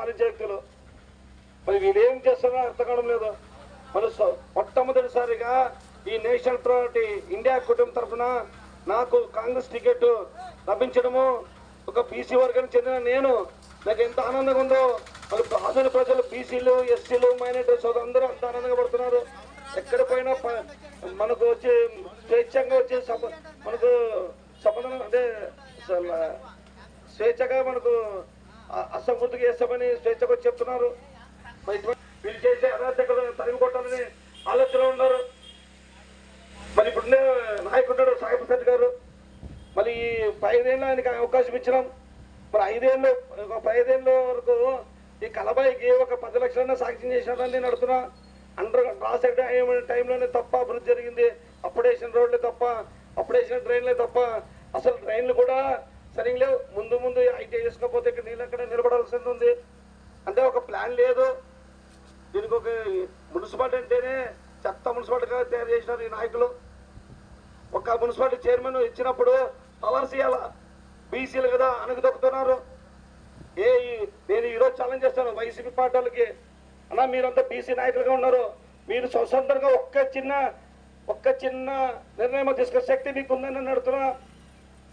పాలించే వ్యక్తులు. మరి వీళ్ళేం చేస్తున్నారో అర్థం కావడం లేదు. మరి మొట్టమొదటిసారిగా ఈ నేషనల్ పార్టీ ఇండియా కుటుంబం తరఫున నాకు కాంగ్రెస్ టికెట్ లభించడము, ఒక బీసీ వర్గానికి చెందిన నాకు ఎంత ఆనందంగా ఉందో. మరి ఆధునిక ప్రజలు బీసీలు, ఎస్సీలు, మైనారిటీ సోదరులు అందరూ అంత ఆనందంగా పడుతున్నారు. ఎక్కడ పోయినా మనకు వచ్చి స్వేచ్ఛంగా వచ్చే మనకు సమాధానం అంటే స్వేచ్ఛగా మనకు అసంపూర్తిగా చేస్తామని స్వేచ్ఛగా చెప్తున్నారు. వీళ్ళు చేసే అరాచకలు తరిమి కొట్టాలని ఆలోచనలో ఉన్నారు. మరి ఇప్పుడున్న నాయకుడు సాయి ప్రసాద్ గారు మళ్ళీ 5 ఏళ్ళు ఆయనకి అవకాశం ఇచ్చినాం. మరి 5 ఏళ్ళ వరకు ఈ కలబాయికి ఒక 10 లక్షలన్నా సాక్ష్యం చేసినారని నేను అడుగుతున్నా. రాసే టైంలోనే తప్ప అభివృద్ధి జరిగింది. అప్పుడేసిన రోడ్లే తప్ప, అప్పుడేసిన ట్రైన్లే తప్ప, అసలు ట్రైన్లు కూడా సరిగ్గా లేవు. ముందు ఐటీ చేసుకోకపోతే ఇక్కడ నీళ్ళు అక్కడ నిలబడాల్సింది ఉంది. అంటే ఒక ప్లాన్ లేదు. దీనికి ఒక మున్సిపాలిటీ అంటేనే చెత్త మున్సిపాలిటీగా తయారు చేసినారు ఈ నాయకులు. ఒక మున్సిపాలిటీ చైర్మన్ ఇచ్చినప్పుడు పవర్స్ ఇవ్వాల, బీసీలు కదా అనగదొక్కుతున్నారు. నేను ఈరోజు ఛాలెంజ్ చేస్తాను వైసీపీ పార్టీలకి, అన్నా మీరంతా బీసీ నాయకులుగా ఉన్నారు, మీరు స్వతంత్రంగా ఒక్క చిన్న నిర్ణయం తీసుకునే శక్తి మీకు ఉందని నేను అడుగుతున్నా.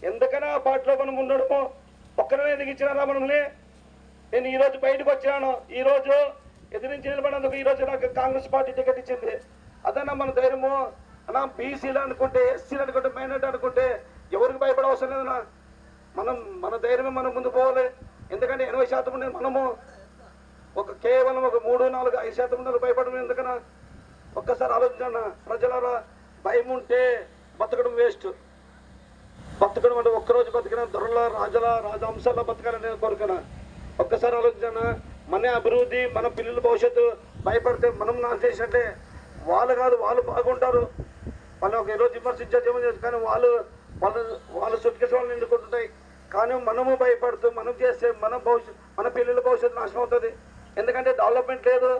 ఎందుకైనా ఆ పార్టీలో మనం ఉండడము ఒక్కరినే ఎదిగించినారా మనల్ని? నేను ఈరోజు బయటకు వచ్చినాను, ఈరోజు ఎదిరించి నిలబడినందుకు ఈరోజు నాకు కాంగ్రెస్ పార్టీ టికెట్ ఇచ్చింది. అదన్నా మన ధైర్యము. అన్నా బీసీలు అనుకుంటే, ఎస్సీలు అనుకుంటే, మైనారిటీ అనుకుంటే ఎవరికి భయపడే అవసరం లేదన్నా. మన ధైర్యమే మనం ముందు పోవాలి. ఎందుకంటే 80% ఉండేది మనము, కేవలం ఒక 3, 4, 5% ఉండేది భయపడడం ఎందుకన్నా? ఒక్కసారి ఆలోచించన్నా ప్రజలారా. భయం ఉంటే బతకడం వేస్ట్. బతకడం అంటే ఒక్కరోజు బతికిన దొరల రాజహంసాల బతకాలనే కోరికనా? ఒక్కసారి ఆలోచించన్నా. మన అభివృద్ధి, మన పిల్లల భవిష్యత్తు భయపడితే మనం నాశనం చేసినట్టే. వాళ్ళు కాదు, వాళ్ళు బాగుంటారు. వాళ్ళు ఒక ఈరోజు విమర్శించేది కానీ వాళ్ళ సుట్కేసు వాళ్ళు నిండుకుంటుంటాయి. కానీ మనము భయపడుతూ మనం చేస్తే మన పిల్లల భవిష్యత్తు నాశనం అవుతుంది. ఎందుకంటే డెవలప్మెంట్ లేదు,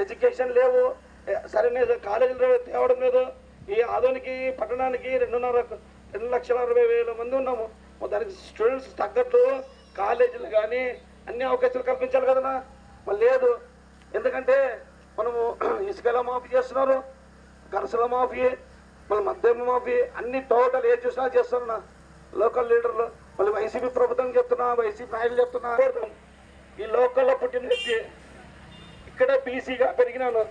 ఎడ్యుకేషన్ లేవు, సరైన కాలేజీలు తేవడం లేదు. ఈ ఆధునిక పట్టణానికి 2,60,60,000 మంది ఉన్నాము. దానికి స్టూడెంట్స్ తగ్గట్టు కాలేజీలు కానీ అన్ని అవకాశాలు కల్పించాలి కదన్నా. మరి లేదు. ఎందుకంటే మనము ఇసుకల మాఫీ చేస్తున్నారు, గరసల మాఫీ, మళ్ళీ మద్యం మాఫీ, అన్ని టోటల్ ఏ చూసినా చేస్తున్నా లోకల్ లీడర్లు. మళ్ళీ వైసీపీ ప్రభుత్వం చెప్తున్నా, వైసీపీ నాయకులు చెప్తున్నా. ఈ లోకల్లో పుట్టిన వ్యక్తి, ఇక్కడే బీసీగా పెరిగినాను,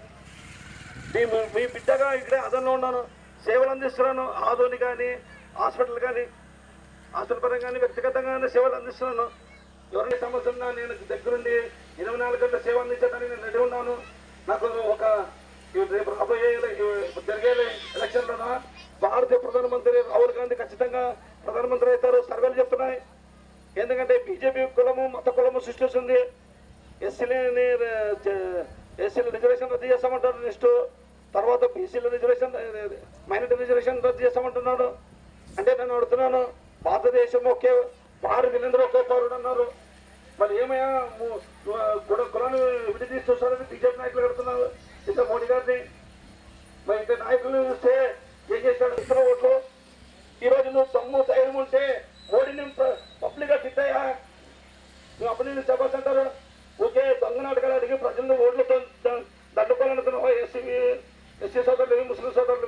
మీ బిడ్డగా ఇక్కడే అదనంలో ఉన్నాను, సేవలు అందిస్తున్నాను. ఆధునిక కానీ హాస్పిటల్ పరంగా కానీ వ్యక్తిగతంగా సేవలు అందిస్తున్నాను. ఎవరిని సమస్య ఉన్నా నేను దగ్గరుండి 24 గంటల సేవ అందించడానికి నేను రెడీ ఉన్నాను. నాకు రేపు రాబోయే జరిగే ఎలక్షన్లో భారతీయ ప్రధానమంత్రి రాహుల్ గాంధీ ఖచ్చితంగా ప్రధానమంత్రి అవుతారు, సర్వేలు చెప్తున్నాయి. ఎందుకంటే బీజేపీ కులము మత కులము సృష్టిస్తుంది. ఎస్సీల రిజర్వేషన్ రద్దు చేస్తామంటారు. నెక్స్ట్ తర్వాత బీసీల రిజర్వేషన్, మైనారిటీ రిజర్వేషన్ రద్దు చేస్తామంటున్నాడు. అంటే నేను అడుగుతున్నాను, భారతదేశం ఒకే వీళ్ళందరూ ఒకే పౌరుడు అన్నారు. మరి ఏమయ్యా కులాన్ని విడిదీసి చూస్తారని బీజేపీ నాయకులు కడుతున్నారు ఇంత మోడీ గారిని. మరి ఇంత నాయకులు చూస్తే ఏం చేశాడు? ఇతర ఓట్లు. ఈరోజు నువ్వు తమ్ము ధైర్యం ఉంటే మోడీని పబ్లిక్ గా తిట్టాయా? నువ్వు అప్పుడు నేను చెప్పాల్సి అంటారు. ఓకే దొంగ నాటకాలు అడిగి ప్రజలను ఓట్లతో దండుకోవాలనుకున్నావా? ఎస్సీ సోదరులు, ముస్లిం సోదరులు